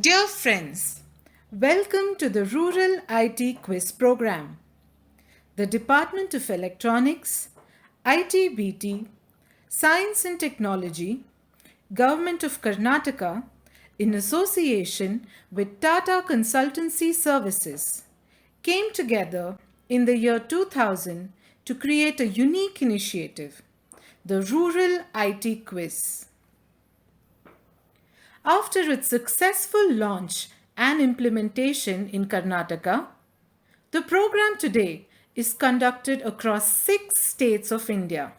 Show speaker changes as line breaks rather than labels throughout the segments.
Dear friends, welcome to the Rural IT Quiz program. The Department of Electronics, ITBT, Science and Technology, Government of Karnataka, in association with Tata Consultancy Services, came together in the year 2000 to create a unique initiative, the Rural IT Quiz. After its successful launch and implementation in Karnataka, the program today is conducted across 6 states of India.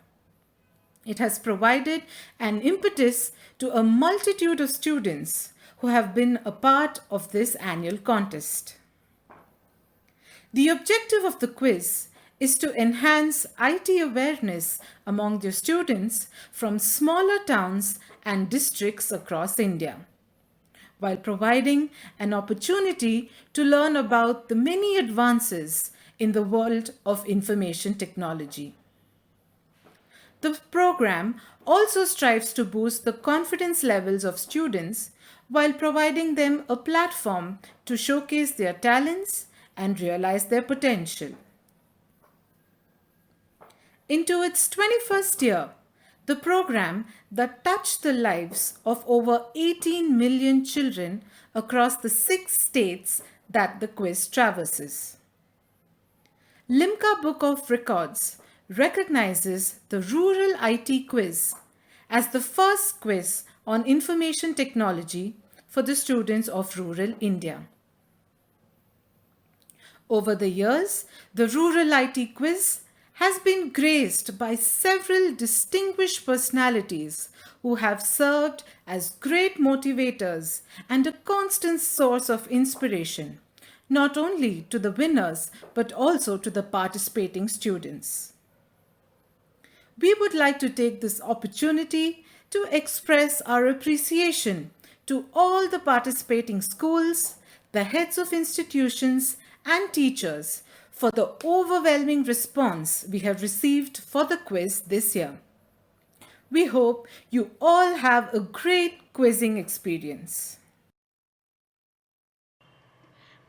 It has provided an impetus to a multitude of students who have been a part of this annual contest. The objective of the quiz is to enhance IT awareness among the students from smaller towns and districts across India, while providing an opportunity to learn about the many advances in the world of information technology. The program also strives to boost the confidence levels of students while providing them a platform to showcase their talents and realize their potential. Into its 21st year, the program that touched the lives of over 18 million children across the 6 states that the quiz traverses. Limca Book of Records recognizes the Rural IT Quiz as the first quiz on information technology for the students of rural India. Over the years, the Rural IT Quiz has been graced by several distinguished personalities who have served as great motivators and a constant source of inspiration, not only to the winners but also to the participating students. We would like to take this opportunity to express our appreciation to all the participating schools, the heads of institutions, and teachers for the overwhelming response we have received for the quiz this year. We hope you all have a great quizzing experience.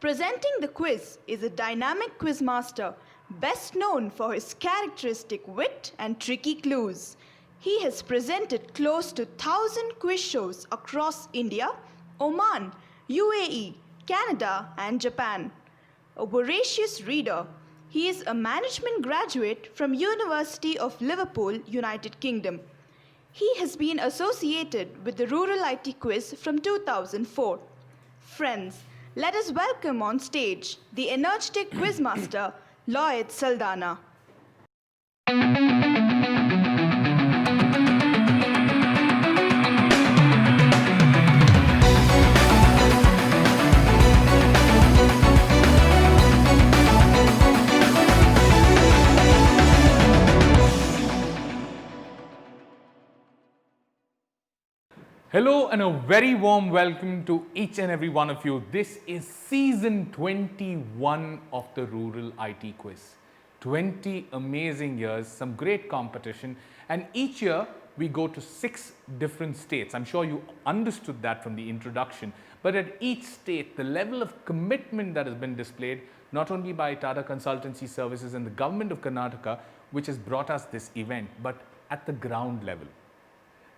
Presenting the quiz is a dynamic quizmaster, best known for his characteristic wit and tricky clues. He has presented close to 1,000 quiz shows across India, Oman, UAE, Canada, and Japan. A voracious reader, he is a management graduate from University of Liverpool, United Kingdom. He has been associated with the Rural IT Quiz from 2004. Friends, let us welcome on stage the energetic quizmaster, Lloyd Saldana.
Hello and a very warm welcome to each and every one of you. This is season 21 of the Rural IT Quiz. 20 amazing years, some great competition, and each year we go to 6 different states. I'm sure you understood that from the introduction, but at each state the level of commitment that has been displayed not only by Tata Consultancy Services and the government of Karnataka, which has brought us this event, but at the ground level.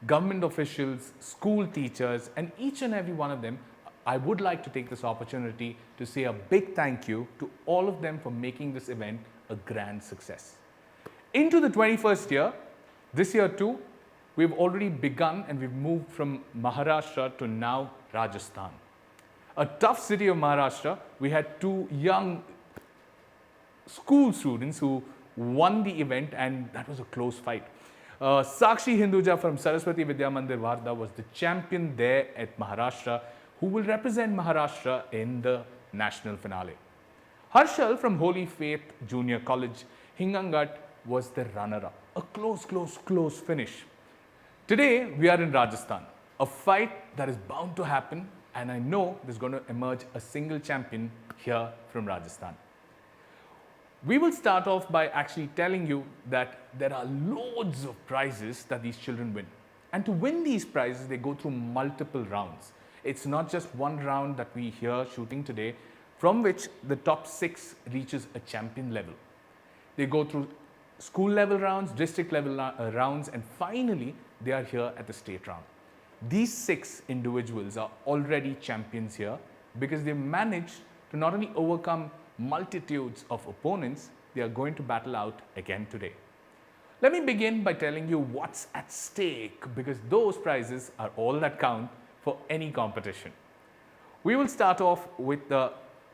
Government officials, school teachers, and each and every one of them, I would like to take this opportunity to say a big thank you to all of them for making this event a grand success. Into the 21st year, this year too, we've already begun and we've moved from Maharashtra to now Rajasthan. A tough city of Maharashtra. We had 2 young school students who won the event, and that was a close fight. Sakshi Hinduja from Saraswati Vidya Mandir Wardha was the champion there at Maharashtra, who will represent Maharashtra in the national finale. Harshal from Holy Faith Junior College, Hingangat, was the runner-up. A close finish. Today, we are in Rajasthan, a fight that is bound to happen, and I know there's going to emerge a single champion here from Rajasthan. We will start off by actually telling you that there are loads of prizes that these children win. And to win these prizes, they go through multiple rounds. It's not just one round that we hear shooting today, from which the top 6 reaches a champion level. They go through school level rounds, district level rounds, and finally they are here at the state round. These 6 individuals are already champions here because they managed to not only overcome multitudes of opponents, they are going to battle out again today. Let me begin by telling you what's at stake, because those prizes are all that count for any competition. We will start off with the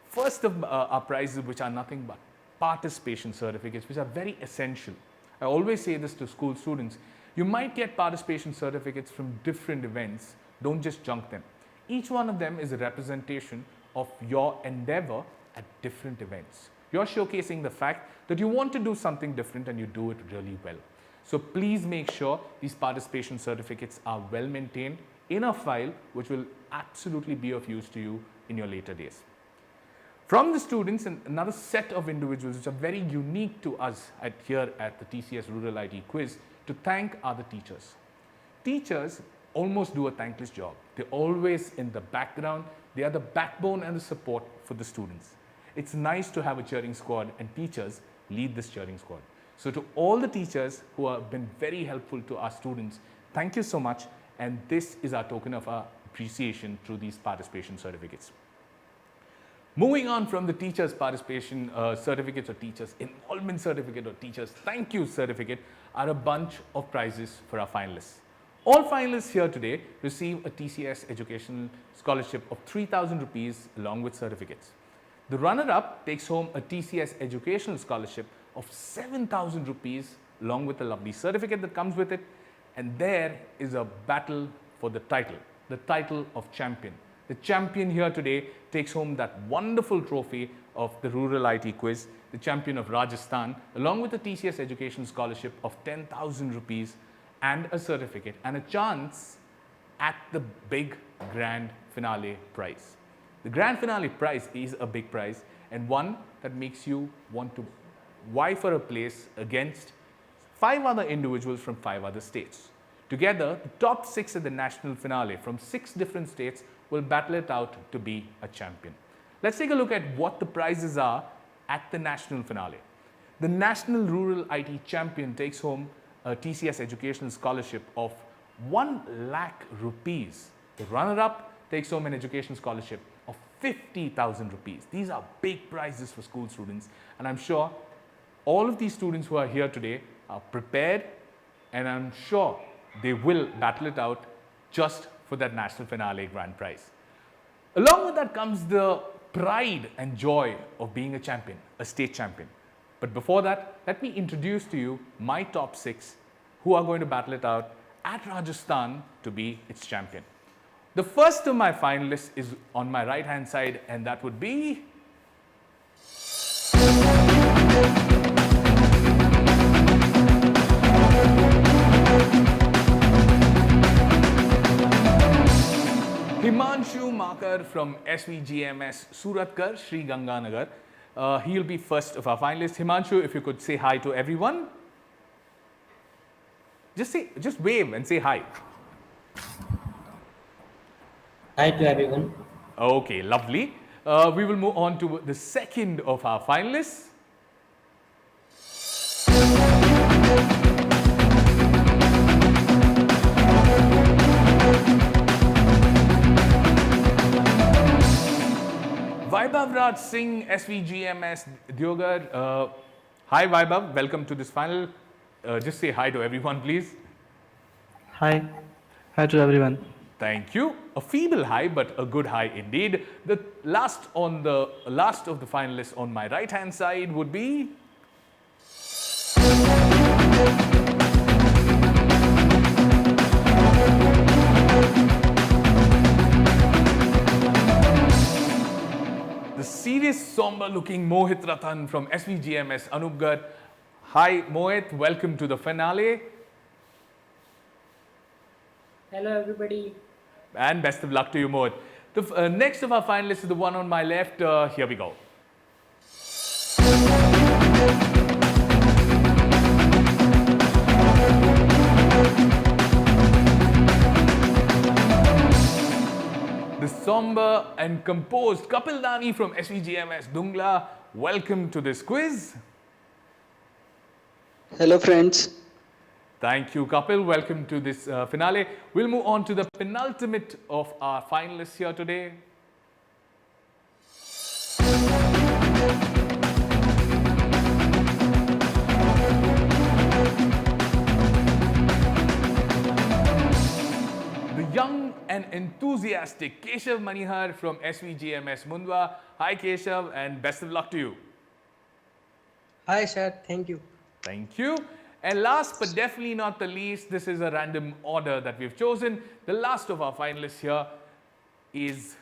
first of our prizes, which are nothing but participation certificates, which are very essential. I always say this to school students. You might get participation certificates from different events. Don't just junk them. Each one of them is a representation of your endeavor at different events. You're showcasing the fact that you want to do something different and you do it really well. So please make sure these participation certificates are well maintained in a file, which will absolutely be of use to you in your later days. From the students, and another set of individuals which are very unique to us here at the TCS Rural IT Quiz, to thank are the teachers. Teachers almost do a thankless job. They're always in the background. They are the backbone and the support for the students. It's nice to have a cheering squad, and teachers lead this cheering squad. So to all the teachers who have been very helpful to our students, thank you so much, and this is our token of our appreciation through these participation certificates. Moving on from the teachers' participation certificates or teachers' involvement certificate or teachers' thank you certificate are a bunch of prizes for our finalists. All finalists here today receive a TCS educational scholarship of 3,000 rupees along with certificates. The runner-up takes home a TCS educational scholarship of 7,000 rupees along with a lovely certificate that comes with it. And there is a battle for the title of champion. The champion here today takes home that wonderful trophy of the Rural IT Quiz, the champion of Rajasthan, along with a TCS education scholarship of 10,000 rupees and a certificate and a chance at the big grand finale prize. The grand finale prize is a big prize and one that makes you want to vie for a place against 5 other individuals from 5 other states. Together, the top 6 at the national finale from 6 different states will battle it out to be a champion. Let's take a look at what the prizes are at the national finale. The National Rural IT Champion takes home a TCS educational scholarship of 1 lakh rupees. The runner-up takes home an education scholarship of 50,000 rupees. These are big prizes for school students, and I'm sure all of these students who are here today are prepared, and I'm sure they will battle it out just for that national finale grand prize. Along with that comes the pride and joy of being a champion, a state champion. But before that, let me introduce to you my top 6 who are going to battle it out at Rajasthan to be its champion. The first of my finalists is on my right hand side, and that would be Himanshu Makar from SVGMS Suratkar, Sri Ganganagar. He'll be first of our finalists. Himanshu, if you could say hi to everyone. Just wave and say hi.
Hi to everyone.
Okay, lovely. We will move on to the second of our finalists. Vaibhav Raj Singh, SVGMS Diogar. Hi Vaibhav, welcome to this final. Just say hi to everyone, please.
Hi. Hi to everyone.
Thank you. A feeble hi, but a good hi indeed. The last of the finalists on my right hand side would be the serious, somber looking Mohit Ratan from SVGMS Anupgarh. Hi Mohit, welcome to the finale.
Hello everybody.
And best of luck to you, Mohit. The next of our finalists is the one on my left. Here we go. The somber and composed Kapil Dani from SVGMS Dungla. Welcome to this quiz.
Hello friends.
Thank you, Kapil. Welcome to this finale. We'll move on to the penultimate of our finalists here today. The young and enthusiastic Keshav Manihar from SVGMS Mundwa. Hi Keshav, and best of luck to you.
Hi, sir. Thank you.
Thank you. And last but definitely not the least, this is a random order that we've chosen. The last of our finalists here is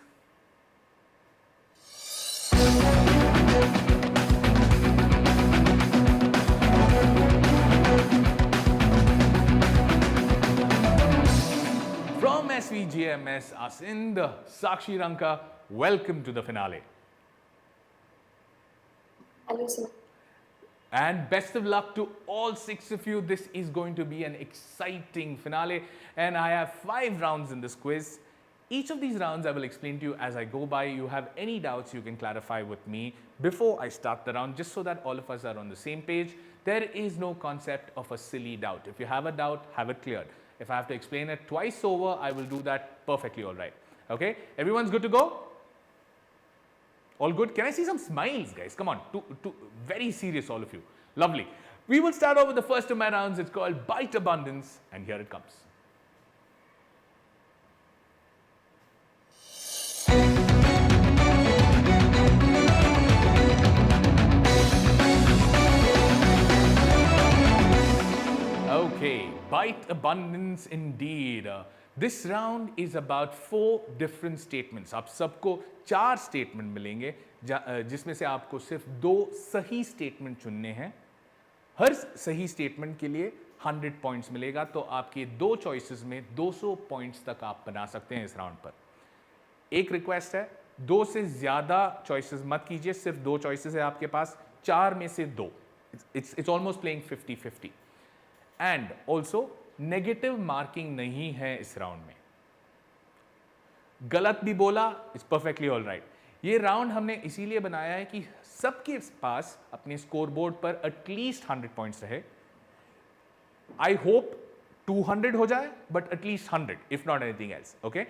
from SVGMS Asind, Sakshi Ranka. Welcome to the finale.
Hello, sir.
And best of luck to all 6 of you. This is going to be an exciting finale. And I have 5 rounds in this quiz. Each of these rounds I will explain to you as I go by. You have any doubts, you can clarify with me before I start the round, just so that all of us are on the same page. There is no concept of a silly doubt. If you have a doubt, have it cleared. If I have to explain it twice over, I will do that perfectly all right. Okay? Everyone's good to go? All good? Can I see some smiles, guys? Come on. Very serious, all of you. Lovely. We will start off with the first of my rounds. It's called Bite Abundance, and here it comes. Okay, Bite Abundance indeed. This round is about 4 different statements. आप सबको 4 statement मिलेंगे जिसमें से आपको सिर्फ 2 सही statement चुनने हैं. हर सही statement के लिए 100 points मिलेगा, तो आपके 2 choices में 200 points तक आप बना सकते हैं इस round पर. एक request है, 2 से ज़्यादा choices मत कीजिए, सिर्फ 2 choices है आपके पास, 4 में से 2. It's almost playing 50-50. And also negative marking नहीं है इस राउंड में. गलत भी बोला इट्स परफेक्टली ऑल राइट. ये राउंड हमने इसीलिए बनाया है कि सबके पास अपने स्कोर बोर्ड पर एटलीस्ट 100 पॉइंट्स रहे. आई होप 200 हो जाए, but at least 100 if not anything else. Okay,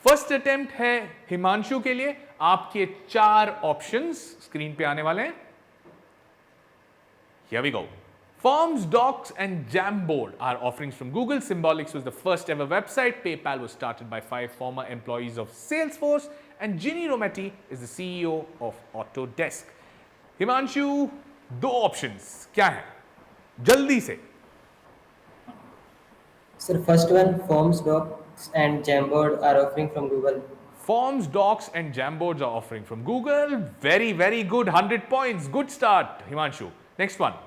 first attempt है हिमांशु के लिए. आपके 4 ऑप्शंस स्क्रीन पे आने वाले हैं. Here we go. Forms, Docs, and Jamboard are offerings from Google. Symbolics was the first ever website. PayPal was started by 5 former employees of Salesforce. And Ginny Rometty is the CEO of Autodesk. Himanshu, 2 options. क्या है? जल्दी से.
Sir, first one, Forms, Docs, and Jamboard are offering from Google.
Forms, Docs, and Jamboards are offering from Google. Very, very good. 100 points. Good start, Himanshu. Next one.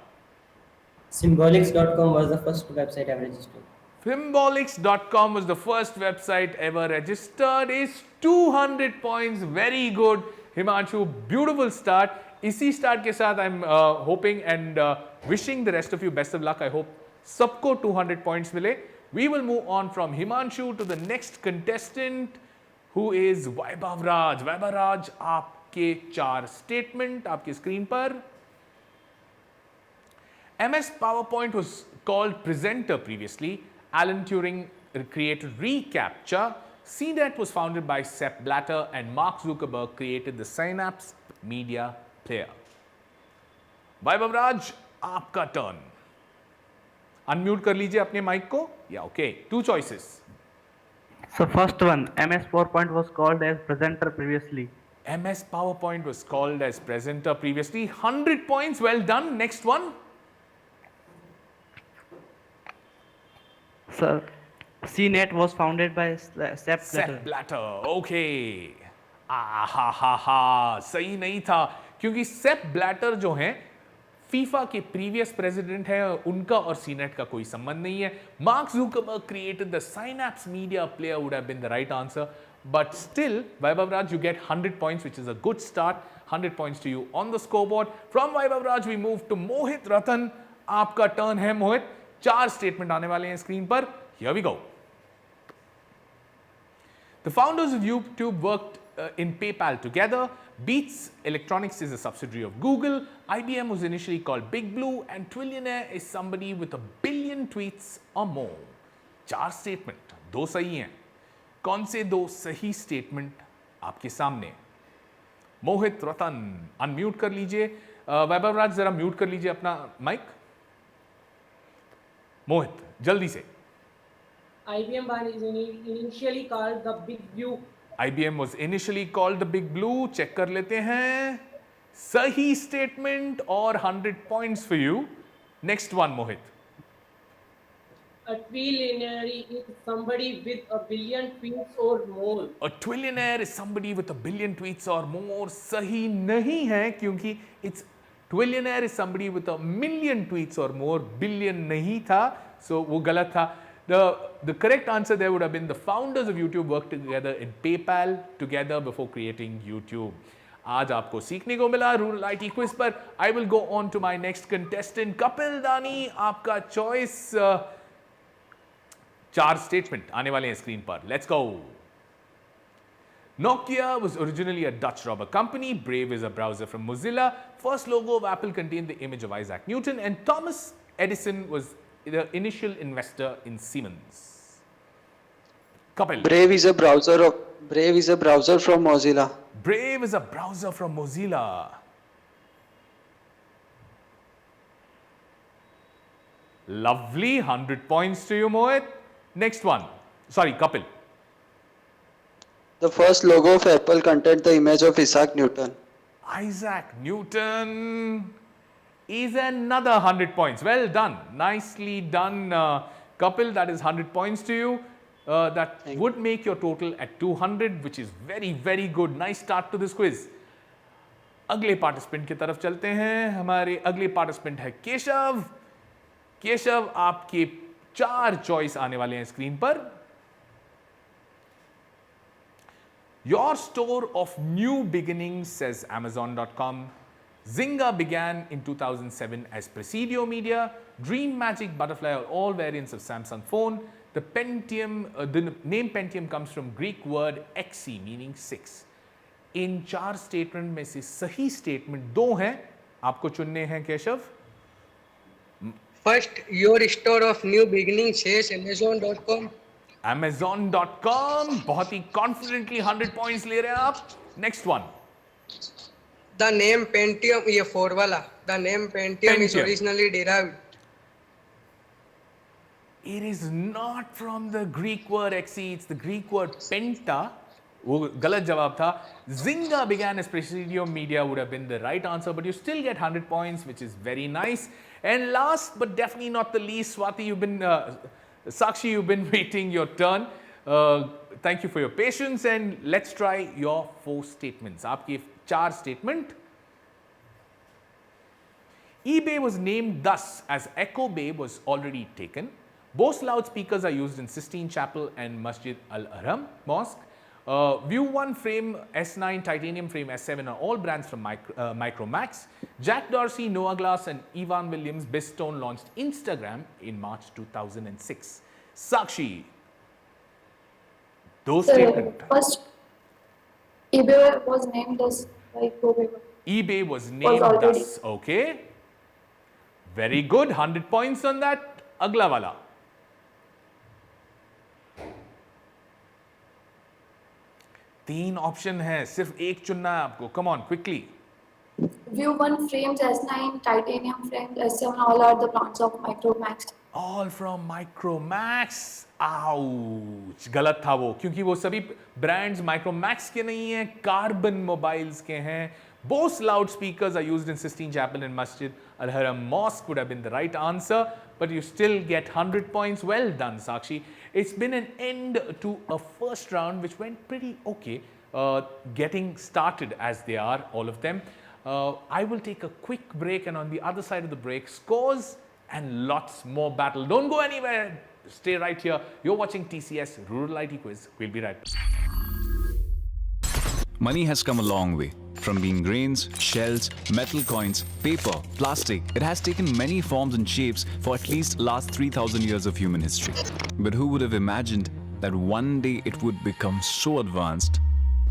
Symbolics.com was the first website I've registered.
Symbolics.com was the first website ever registered. Is 200 points. Very good, Himanshu. Beautiful start. इसी start के साथ I'm hoping and wishing the rest of you best of luck. I hope सबको 200 points मिले. We will move on from Himanshu to the next contestant, who is Vaibhav Raj. Vaibhav Raj, आपके 4 statement आपके screen पर. MS PowerPoint was called Presenter previously. Alan Turing created reCAPTCHA. CNET was founded by Sepp Blatter, and Mark Zuckerberg created the Synapse Media Player. Vaibhav Raj, आपका turn. Unmute कर लीजिए अपने mic को. Yeah, okay. 2 choices.
So first one, MS PowerPoint was called as Presenter previously.
MS PowerPoint was called as Presenter previously. 100 points. Well done. Next one.
Sir, CNET was founded by Sepp Blatter.
Sepp Blatter. Okay. हा सही नहीं था, क्योंकि Sepp Blatter जो हैं FIFA के previous president है, उनका और सीनेट का कोई संबंध नहीं है. Mark Zuckerberg created the synapse media player would have been the right answer, but still Vaibhav Raj, you get 100 points, which is a good start. 100 points to you on the scoreboard. From Vaibhav Raj we move to Mohit Ratan. आपका turn है मोहित. 4 statement आने वाले हैं screen पर. Here we go. The founders of YouTube worked in PayPal together. Beats Electronics is a subsidiary of Google. IBM was initially called Big Blue, and Twillionaire is somebody with 1 billion tweets or more. 4 statement, 2 सही हैं. कौन से 2 सही statement आपके सामने? मोहित रतन unmute कर लीजिए. वैभव राज जरा म्यूट कर लीजिए अपना माइक. मोहित जल्दी से.
IBM was initially called the Big Blue.
IBM was initially called the Big Blue. Check कर लेते हैं. सही स्टेटमेंट और 100 points for you. Next one, Mohit.
A trillionaire is somebody with 1 billion tweets or more.
A trillionaire is somebody with 1 billion tweets or more. सही नहीं है क्योंकि it's trillionaire is somebody with 1 million tweets or more. Billion नहीं था, so वो गलत था. The correct answer there would have been the founders of YouTube worked together in PayPal together before creating YouTube. आज आपको सीखने को मिला रूरल आईटी क्विज पर. I will go on to my next contestant, Kapil Dani. आपका choice 4 statement आने वाले हैं स्क्रीन पर. Let's go. Nokia was originally a Dutch rubber company. Brave is a browser from Mozilla. First logo of Apple contained the image of Isaac Newton, and Thomas Edison was the initial investor in Siemens. Kapil.
Brave is a browser from Mozilla.
Brave is a browser from Mozilla. Lovely. 100 points to you, Mohit. Next one. Sorry, Kapil.
The first logo of Apple contained the image of Isaac Newton.
Isaac Newton is another 100 points. Well done. Nicely done, Kapil. That is 100 points to you. That would make your total at 200, which is very, very good. Nice start to this quiz. अगले participant की तरफ चलते हैं. हमारे अगले participant है केशव. केशव, आपके 4 choice आने वाले हैं स्क्रीन पर. Your store of new beginnings, says Amazon.com. Zynga began in 2007 as Presidio Media. Dream, Magic, Butterfly are all variants of Samsung phone. The name Pentium comes from Greek word exe, meaning 6. In 4 statement में से सही statement 2 हैं. आपको चुनने हैं Keshav.
First, your store of new beginnings says Amazon.com.
Amazon.com. बहुत ही confidently 100 points ले रहे हैं आप. Next one.
The name Pentium, ये 4 वाला. The name Pentium is originally derived.
It is not from the Greek word exe. It's the Greek word penta. वो गलत जवाब था. Zynga began as Presidio Media would have been the right answer, but you still get 100 points, which is very nice. And last but definitely not the least, Swati, Sakshi, you've been waiting your turn. Thank you for your patience, and let's try your 4 statements. आपके 4 statement. eBay was named thus as Echo Bay was already taken. Bose loudspeakers are used in Sistine Chapel and Masjid Al-Haram Mosque. View 1 frame S9, titanium frame S7 are all brands from Micromax. Jack Dorsey, Noah Glass and Evan Williams Bistone launched Instagram in March 2006. Sakshi, those statements.
First, eBay was named as
eBay was named thus. Okay. Very good. 100 points on that. Agla wala. तीन option है, सिर्फ एक चुनना है आपको. Come on quickly.
View 1 frames S9, titanium frames S7, all are the brands of Micromax.
All from Micromax. Ouch, गलत था वो, क्योंकि वो सभी ब्रांड्स Micromax के नहीं हैं, कार्बन मोबाइल्स के हैं. Bose loudspeakers are used in Sistine Chapel and Masjid Al-Haram Mosque would have been the right answer, but you still get 100 points. Well done, Sakshi. It's been an end to a first round which went pretty okay, getting started as they are, all of them. I will take a quick break, and on the other side of the break, scores and lots more battle. Don't go anywhere. Stay right here. You're watching TCS Rural IT Quiz. We'll be right back.
Money has come a long way. From being grains, shells, metal coins, paper, plastic, it has taken many forms and shapes for at least last 3,000 years of human history. But who would have imagined that one day it would become so advanced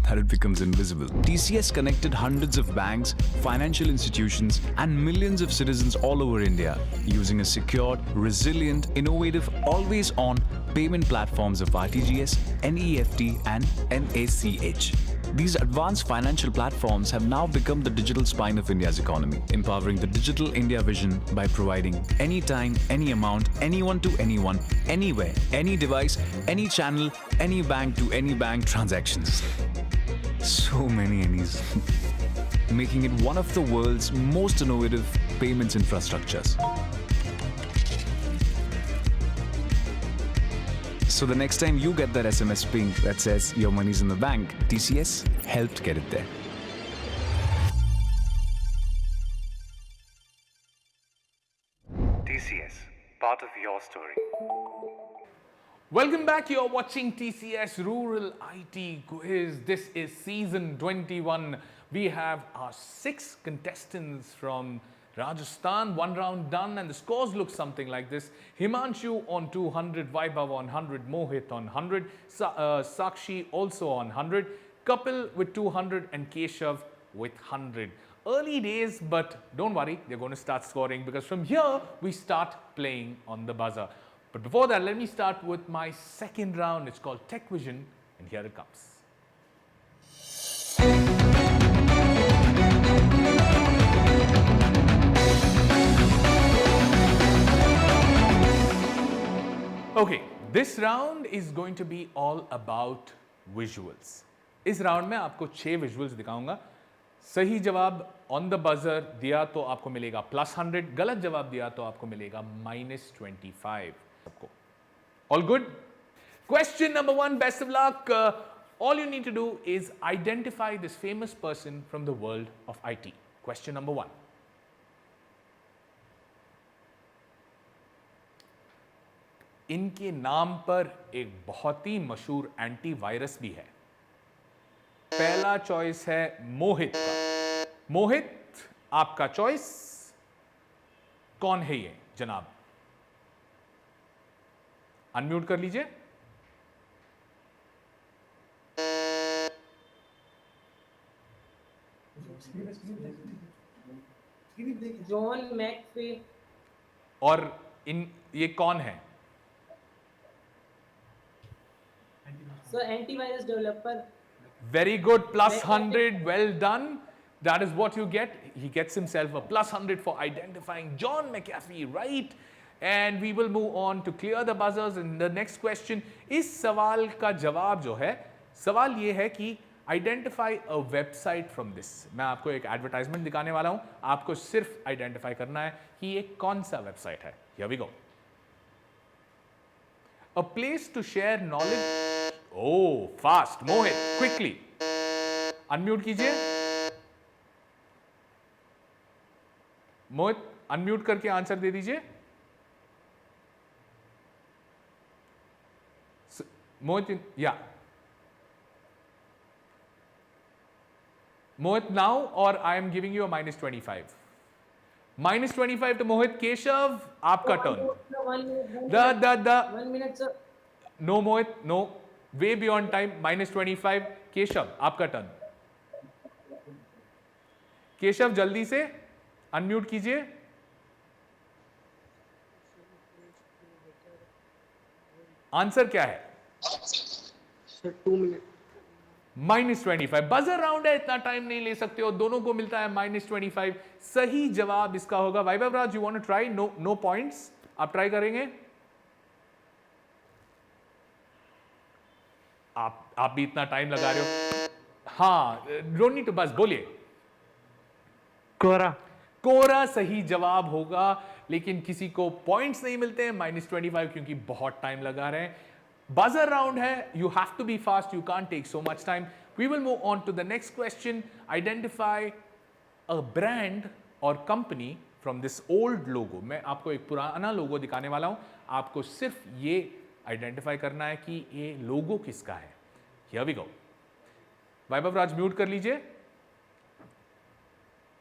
that it becomes invisible. TCS connected hundreds of banks, financial institutions, and millions of citizens all over India using a secured, resilient, innovative, always-on payment platforms of RTGS, NEFT, and NACH. These advanced financial platforms have now become the digital spine of India's economy, empowering the Digital India vision by providing anytime, any amount, anyone to anyone, anywhere, any device, any channel, any bank to any bank transactions. So many any's, making it one of the world's most innovative payments infrastructures. So the next time you get that SMS ping that says your money's in the bank, TCS helped get it there.
TCS, part of your story.
Welcome back. You're watching TCS Rural IT Quiz. This is season 21. We have our 6 contestants from Rajasthan. 1 round done, and the scores look something like this. Himanshu on 200, Vaibhav on 100, Mohit on 100, Sakshi also on 100, Kapil with 200, and Keshav with 100. Early days, but don't worry, they're going to start scoring because from here we start playing on the buzzer. But before that, let me start with my second round. It's called Tech Vision, and here it comes. Okay, this round is going to be all about visuals. इस राउंड में आपको 6 visuals दिखाऊंगा. सही जवाब on the buzzer दिया तो आपको मिलेगा +100, गलत जवाब दिया तो आपको मिलेगा -25. आपको all good? Question number 1, best of luck. All you need to do is identify this famous person from the world of IT. Question number 1. इनके नाम पर एक बहुत ही मशहूर एंटीवायरस भी है. पहला चॉइस है मोहित का. मोहित, आपका चॉइस. कौन है ये जनाब? अनम्यूट कर लीजिए.
जॉन मैकफे.
और ये कौन है?
Sir antivirus developer.
Very good, +100, well done. That is what you get. He gets himself a +100 for identifying John McAfee, right? And we will move on to clear the buzzers in the next question. इस सवाल का जवाब जो है, सवाल ये है कि identify a website from this. मैं आपको एक एडवर्टाइजमेंट दिखाने वाला हूं. आपको सिर्फ आइडेंटिफाई करना है कि ये कौन सा वेबसाइट है. Here we go. A place to share knowledge. Oh, fast. Mohit, quickly. Unmute कीजिए. मोहित, अनम्यूट करके आंसर दे दीजिए. Mohit, yeah. Mohit now, or I am giving you a -25. -25 to Mohit. Keshav, आपका turn.
1 minute sir.
No Mohit, no. Way beyond time. -25. Keshav, आपका turn. Keshav जल्दी से unmute कीजिए. Answer क्या है?
Sir 2 minute.
-25. बजर राउंड है, इतना टाइम नहीं ले सकते हो. दोनों को मिलता है -25. सही जवाब इसका होगा. Vaibhav Raj, you want to try? No points. आप ट्राई करेंगे? आप भी इतना टाइम लगा रहे हो. हाँ, डोंट नीड टू बस, बोलिए.
कोरा.
कोरा सही जवाब होगा, लेकिन किसी को पॉइंट्स नहीं मिलते हैं. -25 क्योंकि बहुत टाइम लगा रहे हैं. बजर राउंड है. You have to be fast. You can't take so much time. We will move on to the next question. Identify a brand और company from this old logo. मैं आपको एक पुराना लोगो दिखाने वाला हूं. आपको सिर्फ ये आइडेंटिफाई करना है कि ये लोगो किसका है. Here we go. Vaibhav Raj mute कर लीजिए.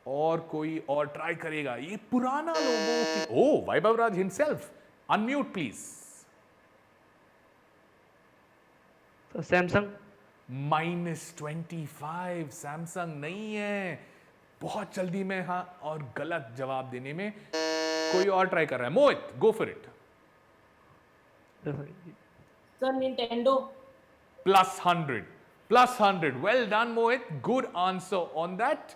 और कोई और ट्राई करेगा. ये पुराना logo. Oh, Vaibhav Raj himself. Unmute please.
Samsung.
-25 Samsung नहीं है, बहुत जल्दी में हाँ और गलत जवाब देने में। कोई और ट्राई कर रहा है? Mohit, go for it.
Sir, Nintendo.
+100. Well done, Mohit. Good answer on that.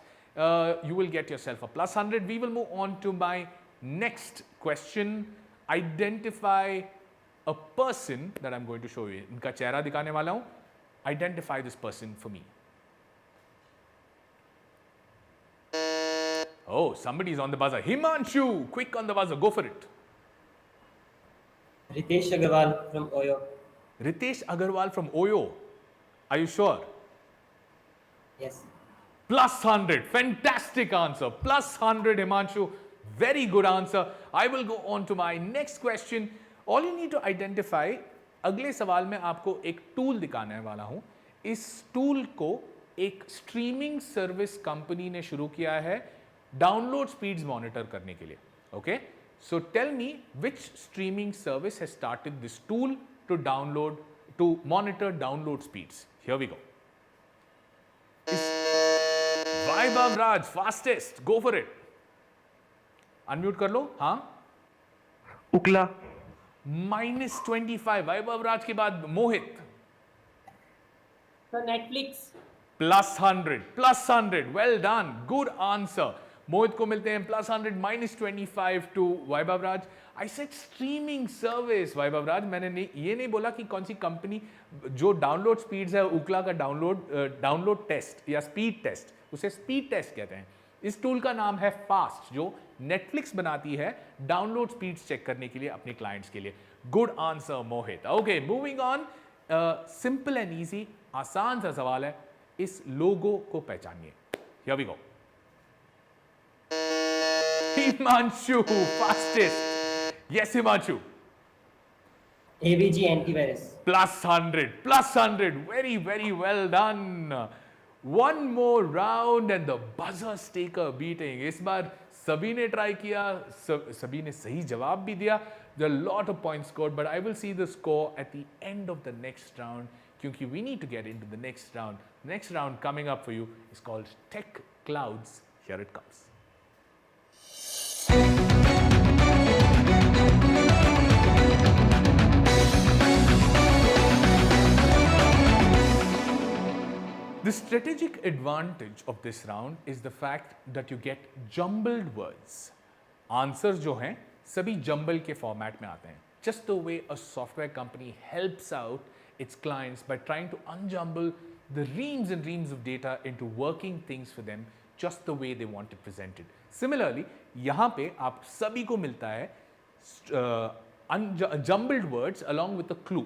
You will get yourself a +100. We will move on to my next question. Identify a person that I'm going to show you. इनका चेहरा दिखाने वाला हूँ. Identify this person for me. Oh, somebody is on the buzzer. Himanshu, quick on the buzzer. Go for it.
Ritesh Agarwal from Oyo.
Ritesh Agarwal from Oyo. Are you sure?
Yes.
+100. Fantastic answer. +100, Himanshu. Very good answer. I will go on to my next question. All you need to identify, अगले सवाल में आपको एक tool दिखाने वाला हूं. इस tool को एक स्ट्रीमिंग सर्विस कंपनी ने शुरू किया है डाउनलोड स्पीड्स मॉनिटर करने के लिए. Okay, so tell me which streaming service has started this tool to monitor download speeds. Here we go. Vaibhav Raj, fastest. Go for it. Unmute कर लो. हाँ.
Ookla.
-25. Vaibhav Raj के बाद मोहित.
Sir, Netflix.
+100. Well done. Good answer. मोहित को मिलते हैं +100, -25 to Vaibhav Raj. I said streaming service, Vaibhav Raj. मैंने ये नहीं बोला कि कौन सी कंपनी. जो डाउनलोड स्पीड्स है, उकला का डाउनलोड टेस्ट या स्पीड टेस्ट, उसे स्पीड टेस्ट कहते हैं. इस टूल का नाम है फास्ट, जो नेटफ्लिक्स बनाती है डाउनलोड स्पीड्स चेक करने के लिए अपने क्लाइंट्स के लिए. Good answer Mohit. Okay, moving on. Simple and easy, आसान सा सवाल है. इस लोगो को पहचानिए. Here we go. Himanshu, fastest. Yes, Himanshu.
AVG Antivirus.
+100. Very well done. One more round and the buzzers take a beating. इस बार सभी ने ट्राई किया, सभी ने सही जवाब भी दिया. There are a lot of points scored, but I will see the score at the end of the next round, क्योंकि we need to get into the next round. The next round coming up for you is called Tech Clouds. Here it comes. The strategic advantage of this round is the fact that you get jumbled words. Answers जो हैं सभी jumble के format में आते हैं. Just the way a software company helps out its clients by trying to unjumble the reams and reams of data into working things for them just the way they want it presented. Similarly, यहाँ पे आप सभी को मिलता है jumbled words along with a clue.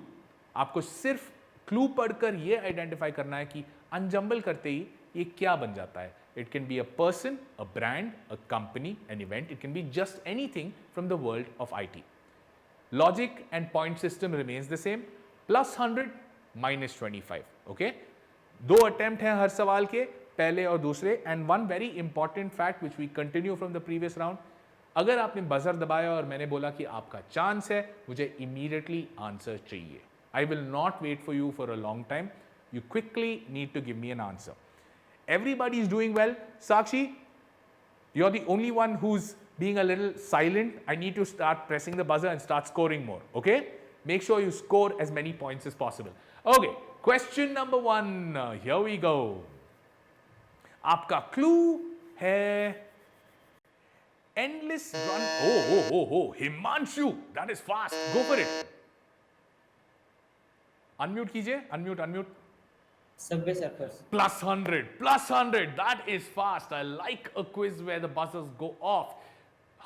आपको सिर्फ clue पढ़कर ये आइडेंटिफाई करना है कि अनजम्बल करते ही ये क्या बन जाता है. It can be a person, a brand, a company, an event. It can be just anything from the world of IT. Logic and point system remains the same. +100, -25. Okay, 2 attempt हैं हर सवाल के, पहले और दूसरे. And one very important fact which we continue from the previous round. अगर आपने buzzer दबाया और मैंने बोला कि आपका चांस है, मुझे इमीडिएटली आंसर चाहिए. I will not wait for you for a long time. You quickly need to give me an answer. Everybody is doing well. Sakshi, you're the only one who's being a little silent. I need to start pressing the buzzer and start scoring more. Okay? Make sure you score as many points as possible. Okay, question number 1. Here we go. आपका clue है endless run. Oh, Himanshu, that is fast. Go for it. Unmute कीजिए. Unmute.
Subway Surfers.
+100. That is fast. I like a quiz where the buzzers go off.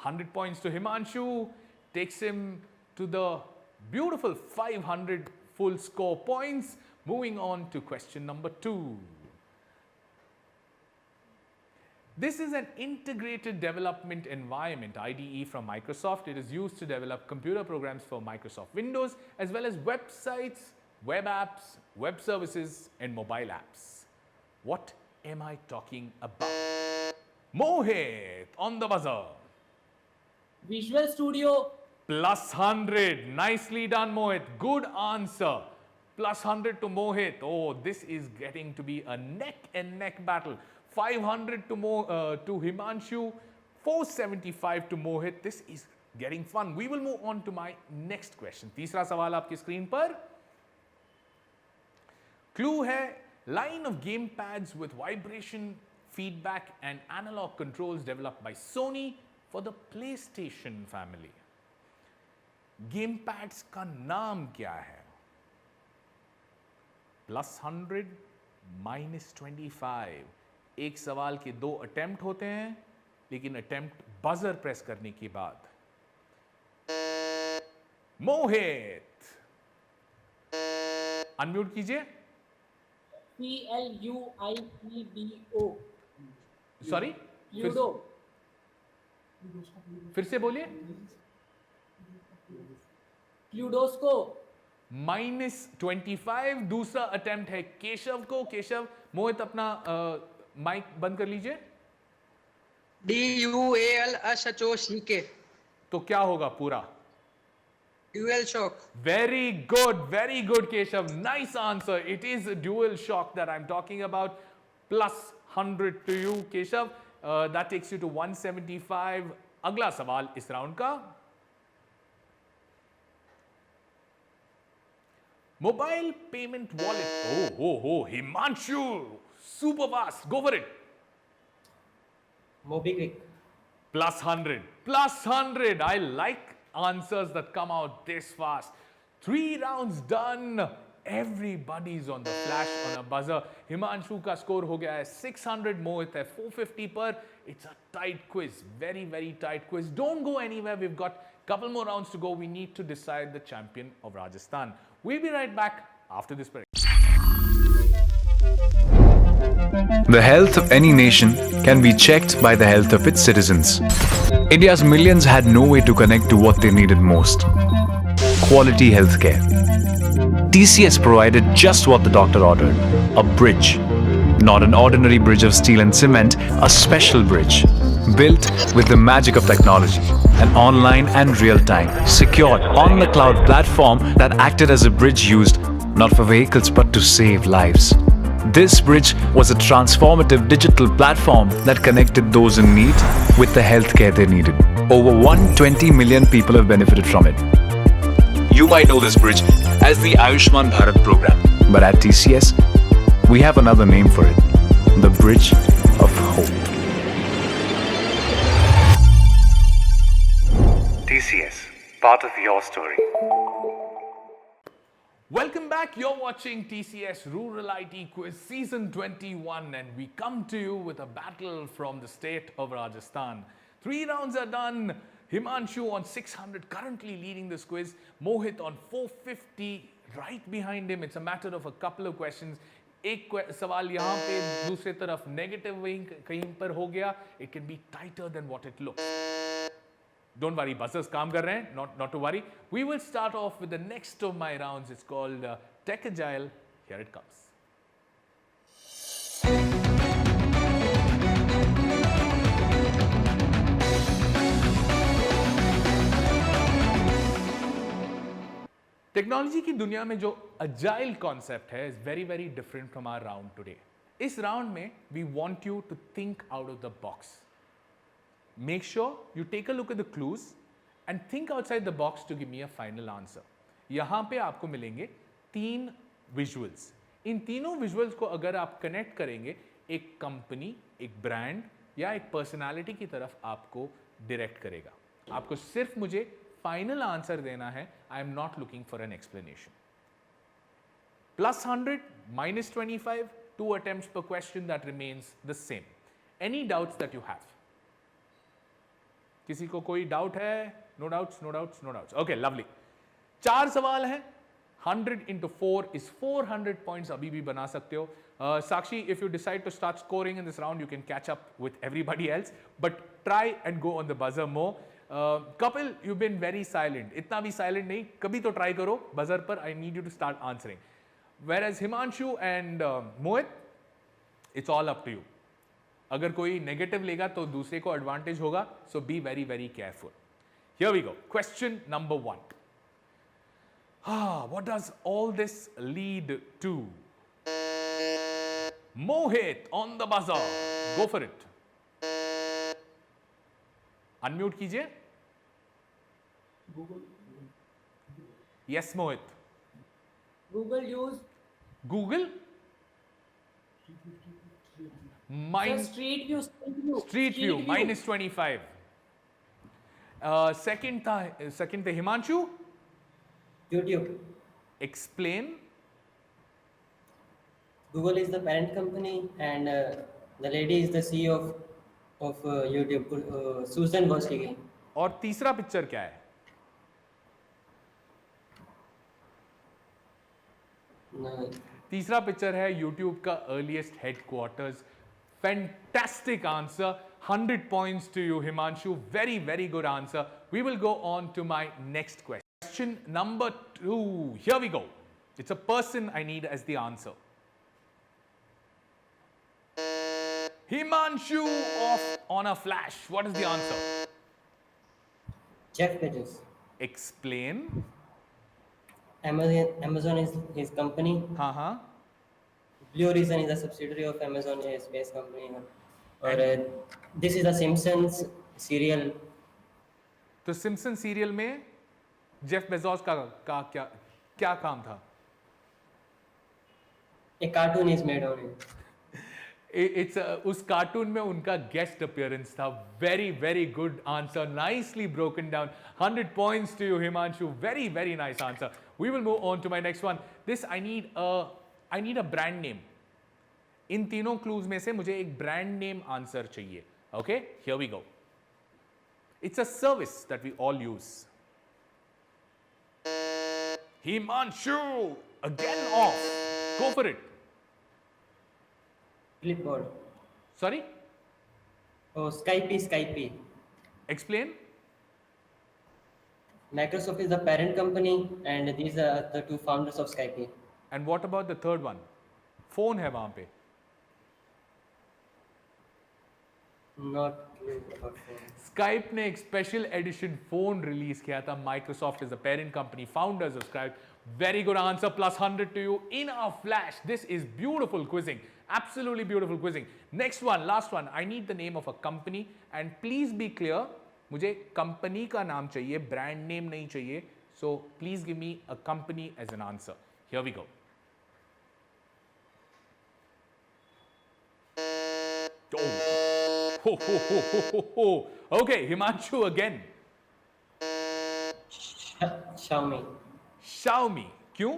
100 points to Himanshu. Takes him to the beautiful 500 full score points. Moving on to question number 2. This is an integrated development environment, IDE, from Microsoft. It is used to develop computer programs for Microsoft Windows, as well as websites, web apps, web services, and mobile apps. What am I talking about? Mohit, on the buzzer.
Visual Studio.
+100. Nicely done, Mohit. Good answer. plus 100 to Mohit. Oh, this is getting to be a neck and neck battle. 500 to Himanshu, 475 to Mohit. This is getting fun. We will move on to my next question. तीसरा सवाल आपकी screen पर. Clue है, line of game pads with vibration, feedback and analog controls developed by Sony for the PlayStation family. Game pads का नाम क्या है? +100, -25. एक सवाल के 2 अटेम्प्ट होते हैं, लेकिन अटेम्प्ट बजर प्रेस करने के बाद. मोहित, अनम्यूट कीजिए.
PLUIPDO.
Sorry,
Ludo.
फिर से बोलिए.
Ludoscope.
-25. दूसरा अटेम्प्ट है केशव को. केशव, मोहित अपना माइक बंद कर लीजिए.
DUALSHOCK.
तो क्या होगा पूरा?
Dual shock.
Very good, Keshav. Nice answer. It is a dual shock that I'm talking about. +100 to you, Keshav. That takes you to 175. अगला सवाल इस राउंड का. Mobile payment wallet. Oh, Himanshu. Super fast. Go for it.
MobiKwik.
+100. I like answers that come out this fast. 3 rounds done. Everybody's on the flash on a buzzer. Himanshu का score हो गया है 600. Mohit है 450 पर. It's a tight quiz. Very tight quiz. Don't go anywhere. We've got a couple more rounds to go. We need to decide the champion of Rajasthan. We'll be right back after this break.
The health of any nation can be checked by the health of its citizens. India's millions had no way to connect to what they needed most: quality healthcare. TCS provided just what the doctor ordered: a bridge. Not an ordinary bridge of steel and cement, a special bridge. Built with the magic of technology. An online and real-time, secured on-the-cloud platform that acted as a bridge used not for vehicles but to save lives. This bridge was a transformative digital platform that connected those in need with the healthcare they needed. Over 120 million people have benefited from it. You might know this bridge as the Ayushman Bharat program, but at TCS, we have another name for it: the Bridge of Hope.
TCS, part of your story.
Welcome back. You're watching TCS Rural IT Quiz Season 21, and we come to you with a battle from the state of Rajasthan. 3 rounds are done. Himanshu on 600, currently leading this quiz. Mohit on 450, right behind him. It's a matter of a couple of questions. एक सवाल यहाँ पे दूसरे तरफ negative कहीं पर हो गया. It can be tighter than what it looks. Don't worry, buzzers काम कर रहे हैं. Not to worry. We will start off with the next of my rounds. It's called Tech Agile. Here it comes. Technology की दुनिया में जो agile concept है is very different from our round today. इस राउंड में we want you to think out of the box. Make sure you take a look at the clues and think outside the box to give me a final answer. यहां पे आपको मिलेंगे 3 visuals. इन तीनों visuals को अगर आप connect करेंगे एक कंपनी, एक ब्रांड या एक पर्सनालिटी की तरफ आपको डायरेक्ट करेगा. आपको सिर्फ मुझे फाइनल आंसर देना है. I am not looking for an explanation. +100, -25, 2 attempts per question, that remains the same. Any doubts that you have? किसी को कोई डाउट है? No doubts. Okay, lovely. 4 सवाल हैं. 100 into 4 is 400 points. अभी भी बना सकते हो. Sakshi, if you decide to start scoring in this round, you can catch up with everybody else. But try and go on the buzzer more. Kapil, you've been very silent. इतना भी silent नहीं. कभी तो try करो buzzer पर. I need you to start answering. Whereas Himanshu and Mohit, it's all up to you. अगर कोई negative लेगा तो दूसरे को एडवांटेज होगा. So be very careful. Here we go. Question number 1. What does all this lead to? Mohit on the buzzer. Go for it. Unmute कीजिए. Yes, Mohit.
Google use
Google?
Street View.
Street View, minus 25. Second the Himanshu.
YouTube.
Explain.
Google is the parent company, and the lady is the CEO of YouTube, Susan Wojcicki.
और तीसरा picture क्या है?
No.
तीसरा picture है YouTube का earliest headquarters. Fantastic answer. 100 points to you, Himanshu. Very, very good answer. We will go on to my next question. Question number 2. Here we go. It's a person I need as the answer. Himanshu off on a flash. What is the answer?
Jeff Bezos.
Explain.
Amazon is his company.
Uh-huh.
Blue Origin is a subsidiary of Amazon, a space company. Or this is the Simpsons serial.
तो Simpson serial में Jeff Bezos का क्या काम था?
A cartoon is made on it.
उस cartoon में उनका guest appearance था. Very very good answer. Nicely broken down. 100 points to you, Himanshu. Very very nice answer. We will move on to my next one. This I need a brand name. इन तीनों clues में से मुझे एक brand name answer चाहिए. Okay, here we go. It's a service that we all use. Himanshu again off. Go for it.
Flipboard.
Sorry?
Oh, Skype.
Explain.
Microsoft is the parent company, and these are the two founders of Skype.
And what about the third one? Phone है वहां पे.
Not clear about phone.
Skype ने एक special edition phone release किया था. Microsoft is the parent company, founders of Skype. Very good answer. Plus 100 to you in a flash. This is beautiful quizzing. Absolutely beautiful quizzing. Next one, last one. I need the name of a company, and please be clear. मुझे company का नाम चाहिए, brand name नहीं चाहिए. So please give me a company as an answer. Here we go. Oh. Okay, Himanshu again. Xiaomi. क्यों?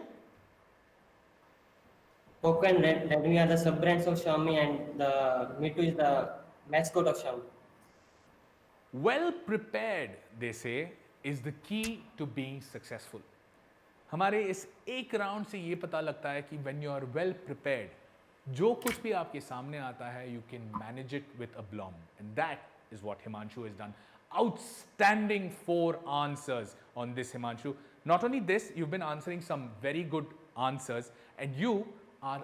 Poco and Redmi are the sub-brands of Xiaomi, and the Mi 2 is the mascot of Xiaomi.
Well prepared, they say, is the key to being successful. हमारे इस एक round से ये पता लगता है कि when you are well prepared, जो कुछ भी आपके सामने आता है, you can manage it with aplomb. And that is what Himanshu has done. Outstanding 4 answers on this, Himanshu. Not only this, you've been answering some very good answers, and you are,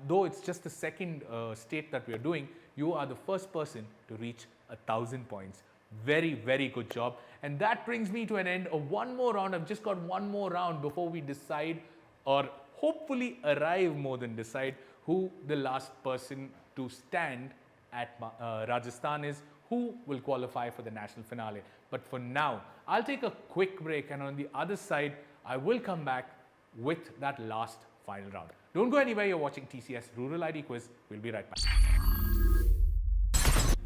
though it's just the second state that we are doing, you are the first person to reach 1,000 points. Very, very good job. And that brings me to an end of one more round. I've just got one more round before we decide, or hopefully arrive more than decide, who the last person to stand at Rajasthan is, who will qualify for the national finale. But for now, I'll take a quick break, and on the other side, I will come back with that last final round. Don't go anywhere. You're watching TCS Rural ID Quiz. We'll be right back.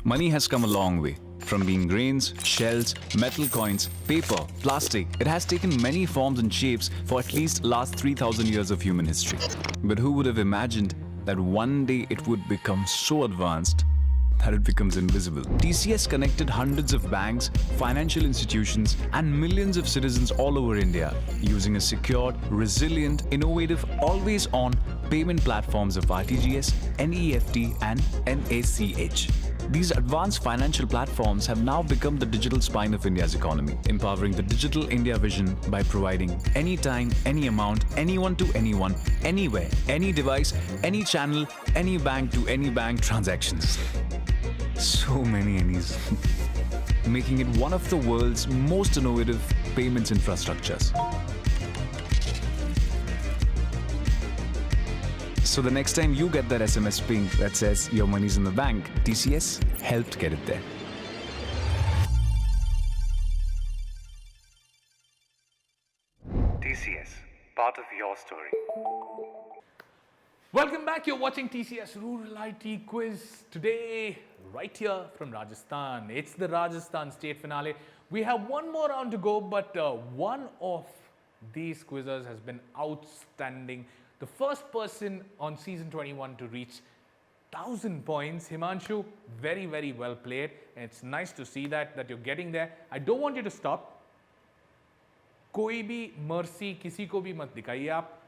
Money has come a long way. From being grains, shells, metal coins, paper, plastic, it has taken many forms and shapes for at least last 3,000 years of human history. But who would have imagined that one day it would become so advanced that it becomes invisible? TCS connected hundreds of banks, financial institutions, and millions of citizens all over India using a secured, resilient, innovative, always-on payment platforms of RTGS, NEFT, and NACH. These advanced financial platforms have now become the digital spine of India's economy, empowering the digital India vision by providing anytime, any amount, anyone to anyone, anywhere, any device, any channel, any bank to any bank transactions. So many any's, making it one of the world's most innovative payments infrastructures. So the next time you get that SMS ping that says your money's in the bank, TCS helped get it there.
TCS, part of your story.
Welcome back. You're watching TCS Rural IT Quiz today, right here from Rajasthan. It's the Rajasthan State Finale. We have one more round to go, but one of these quizzers has been outstanding. The first person on season 21 to reach 1,000 points. Himanshu, very, very well played. And it's nice to see that you're getting there. I don't want you to stop. कोई भी mercy किसी को भी मत दिखाइए, आप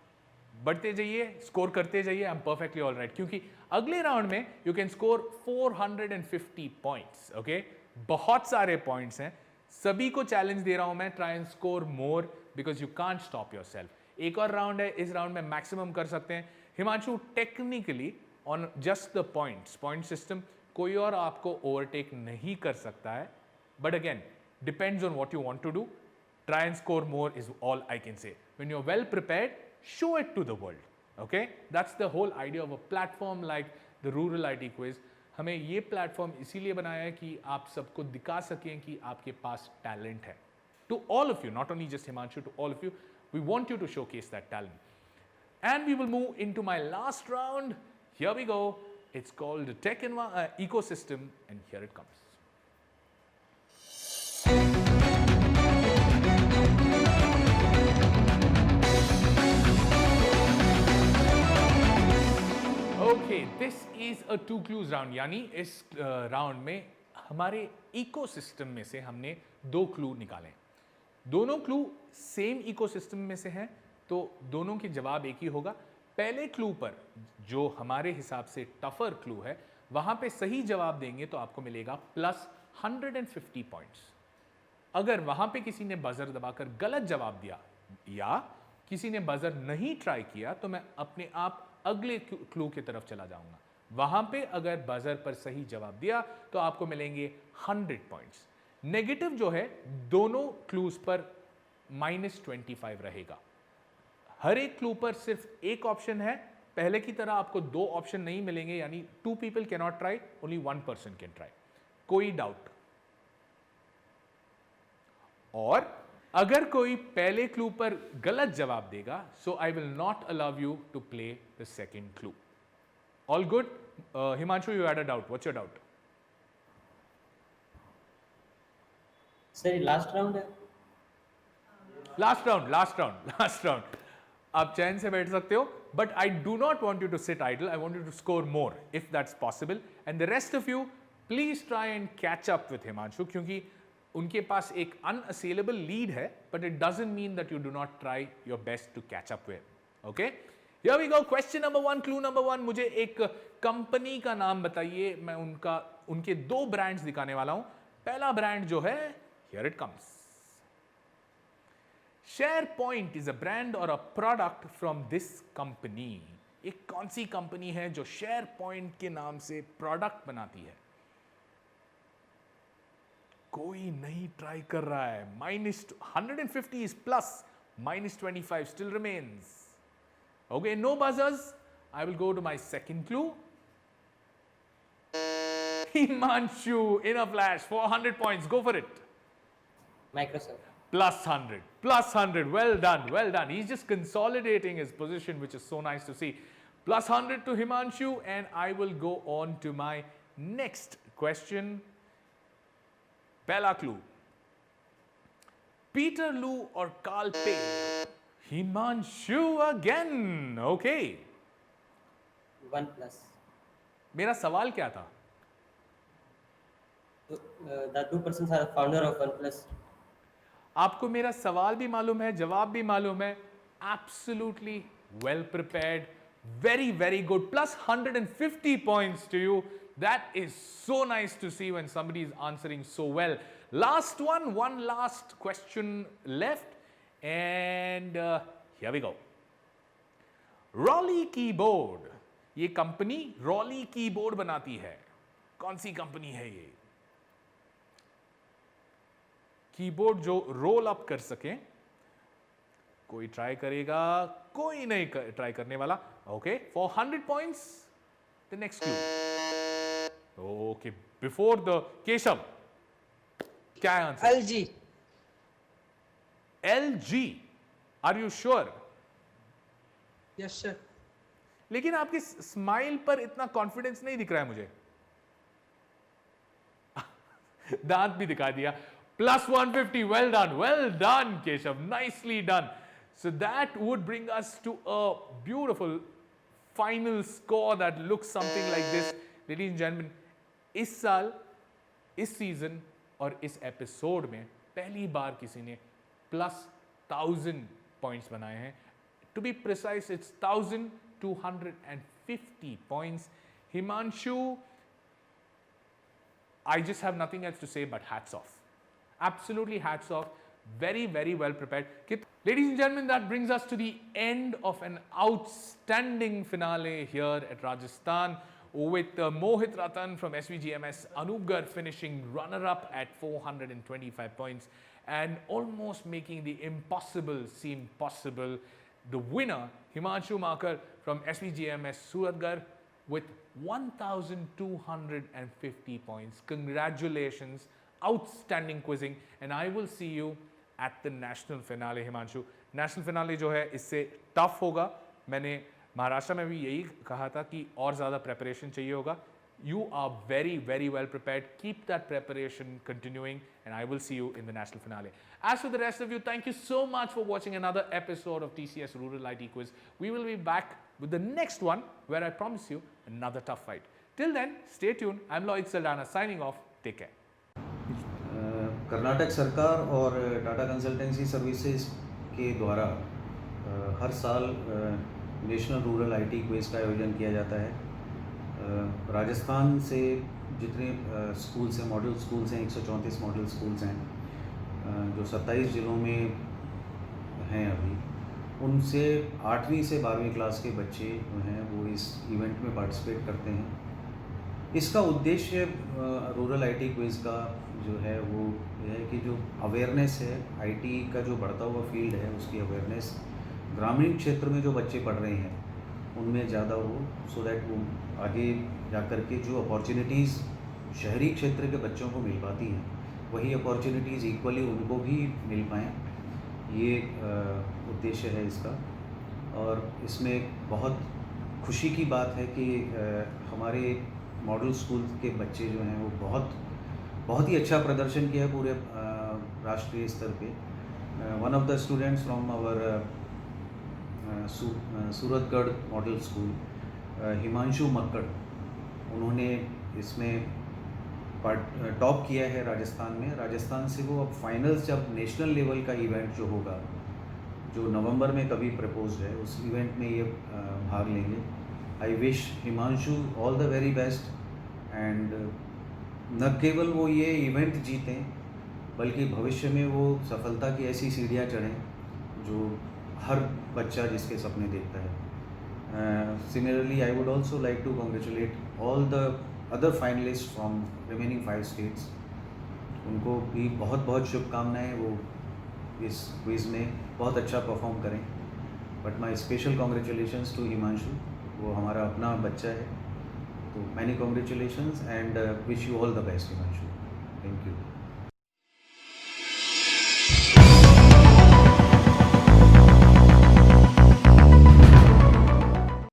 बढ़ते जाइए, स्कोर करते जाइए. I am perfectly all right, क्योंकि अगले राउंड में you can score 450 points. Okay, बहुत सारे पॉइंट्स हैं, सभी को चैलेंज दे रहा हूं मैं. Try and score more because you can't stop your self. एक और राउंड है, इस राउंड में मैक्सिमम कर सकते हैं. Himanshu, technically on just the point system कोई और आपको ओवरटेक नहीं कर सकता है, but again depends on what you want to do. Try and score more is all I can say. When you're well prepared, show it to the world. Okay? That's the whole idea of a platform like the Rural IT Quiz. हमें ये platform इसीलिए बनाया है कि आप सबको दिखा सकें कि आपके पास टैलेंट है. To all of you, not only just Himanshu, to all of you, we want you to showcase that talent. And we will move into my last round. Here we go. It's called the Tech Ecosystem, and here it comes. Okay, this is a 2 clues round. यानी इस राउंड में हमारे ecosystem में से हमने 2 clue निकाले. दोनों क्लू सेम इकोसिस्टम में से हैं, तो दोनों के जवाब एक ही होगा. पहले क्लू पर जो हमारे हिसाब से टफर क्लू है, वहां पे सही जवाब देंगे तो आपको मिलेगा प्लस 150 पॉइंट्स. अगर वहां पे किसी ने बजर दबाकर गलत जवाब दिया या किसी ने बजर नहीं ट्राई किया, तो मैं अपने आप अगले क्लू की तरफ चला जाऊंगा. वहां पे अगर बजर पर सही जवाब दिया तो आपको मिलेंगे 100 पॉइंट्स. नेगेटिव जो है दोनों क्लूज पर -25 रहेगा. हर एक क्लू पर सिर्फ एक ऑप्शन है. पहले की तरह आपको 2 ऑप्शन नहीं मिलेंगे, यानी 2 people can not try, only 1 person can try. कोई डाउट? और अगर कोई पहले क्लू पर गलत जवाब देगा, so I will not allow you to play the second clue. All good? Himanshu, you had a doubt. What's your doubt?
Sir last round है.
Last round. आप चैन से बैठ सकते हो, but I do not want you to sit idle. I want you to score more if that's possible. And the rest of you please try and catch up with Himanshu, क्योंकि उनके पास एक अनअसेलेबल लीड है, but it doesn't mean that you do not try your best to catch up with. Okay, here we go. Question number 1, clue number 1. मुझे एक company का नाम बताइए. मैं उनके 2 ब्रांड्स दिखाने वाला हूं. पहला ब्रांड जो है, here it comes. SharePoint is a brand or a product from this company. एक कौन सी कंपनी है जो SharePoint के नाम से प्रोडक्ट बनाती है? कोई नहीं ट्राई कर रहा है. -150 is plus, -25 still remains. Okay, no buzzers. I will go to my second clue. Himanshu, in a flash, 400 points. Go for it.
Microsoft.
+100. +100. Well done. He's just consolidating his position, which is so nice to see. +100 to Himanshu, and I will go on to my next question. Pehla clue. Peter Lu or Carl Pei? Himanshu again. Okay.
OnePlus.
मेरा सवाल क्या था?
The 2 persons are founder of OnePlus.
आपको मेरा सवाल भी मालूम है, जवाब भी मालूम है. Absolutely well prepared. Very, very good. +150 points to you. That is so nice to see when somebody is answering so well. Last one last question left. And here we go. Rolly Keyboard. ये company Rolly Keyboard बनाती है. कौन सी company है ये? Keyboard जो roll up कर सके. कोई ट्राई करेगा, कोई नहीं ट्राई करने वाला. Okay, for 100 points, the next clue. Okay, before the Keshav, क्या है answer?
LG.
LG. Are you sure?
Yes, sir.
लेकिन आपकी स्माइल पर इतना कॉन्फिडेंस नहीं दिख रहा है मुझे. दांत भी दिखा दिया. Plus 150. Well done, Keshav. Nicely done. So that would bring us to a beautiful final score that looks something like this. Ladies and gentlemen, इस साल, इस सीजन और इस एपिसोड में पहली बार किसी ने प्लस 1000 पॉइंट्स बनाए हैं. To be precise, it's 1250 points. Himanshu, I just have nothing else to say but hats off. Absolutely hats off. Very, very well prepared. Ladies and gentlemen, that brings us to the end of an outstanding finale here at Rajasthan, with Mohit Ratan from SVGMS, Anup Garg finishing runner-up at 425 points and almost making the impossible seem possible. The winner, Himanshu Makar from SVGMS, Suratgarh, with 1250 points. Congratulations, outstanding quizzing, and I will see you at the national finale. Himanshu, national finale जो है इससे tough होगा. मैंने महाराष्ट्र में भी यही कहा था कि और ज़्यादा preparation चाहिए होगा. You are very, very well prepared. Keep that preparation continuing, and I will see you in the national finale. As for the rest of you, thank you so much for watching another episode of TCS Rural IT Quiz. We will be back with the next one, where I promise you another tough fight. Till then, stay tuned. I'm Lloyd Saldana signing off. Take care.
Karnataka सरकार और Tata consultancy services के द्वारा हर साल national rural IT quiz का आयोजन किया जाता है. राजस्थान से जितने स्कूल्स हैं, मॉडल स्कूल्स हैं, 134 मॉडल स्कूल्स हैं जो 27 ज़िलों में हैं अभी, उनसे 8वीं से 12वीं क्लास के बच्चे जो हैं वो इस इवेंट में पार्टिसिपेट करते हैं. इसका उद्देश्य रूरल आईटी क्विज का जो है वो ये है कि जो अवेयरनेस है, आईटी का जो बढ़ता हुआ फील्ड है उसकी अवेयरनेस ग्रामीण क्षेत्र में जो बच्चे पढ़ रहे हैं उनमें ज़्यादा हो, सो दैट वो आगे जा कर के जो अपॉर्चुनिटीज़ शहरी क्षेत्र के बच्चों को मिल पाती हैं वही अपॉर्चुनिटीज़ इक्वली उनको भी मिल पाएँ. ये उद्देश्य है इसका. और इसमें बहुत खुशी की बात है कि हमारे मॉडल स्कूल के बच्चे जो हैं वो बहुत ही अच्छा प्रदर्शन किया है पूरे राष्ट्रीय स्तर पे. One of the students from our Suratgarh model school, Himanshu Makkar, उन्होंने इसमें टॉप किया है राजस्थान में. राजस्थान से वो अब फाइनल्स, जब नेशनल लेवल का इवेंट जो होगा, जो नवंबर में कभी प्रपोज्ड है, उस इवेंट में ये भाग लेंगे. I wish Himanshu all the very best. And न केवल वो ये इवेंट जीतें बल्कि भविष्य में वो सफलता की ऐसी सीढ़ियाँ चढ़ें जो हर बच्चा जिसके सपने देखता है. Similarly, I would also like to congratulate all the other finalists from remaining 5 states. उनको भी बहुत बहुत शुभकामनाएं. वो इस क्विज़ में बहुत अच्छा परफॉर्म करें. But my special congratulations to Himanshu. वो हमारा अपना बच्चा है. तो many congratulations and wish you all the best Himanshu. Thank you.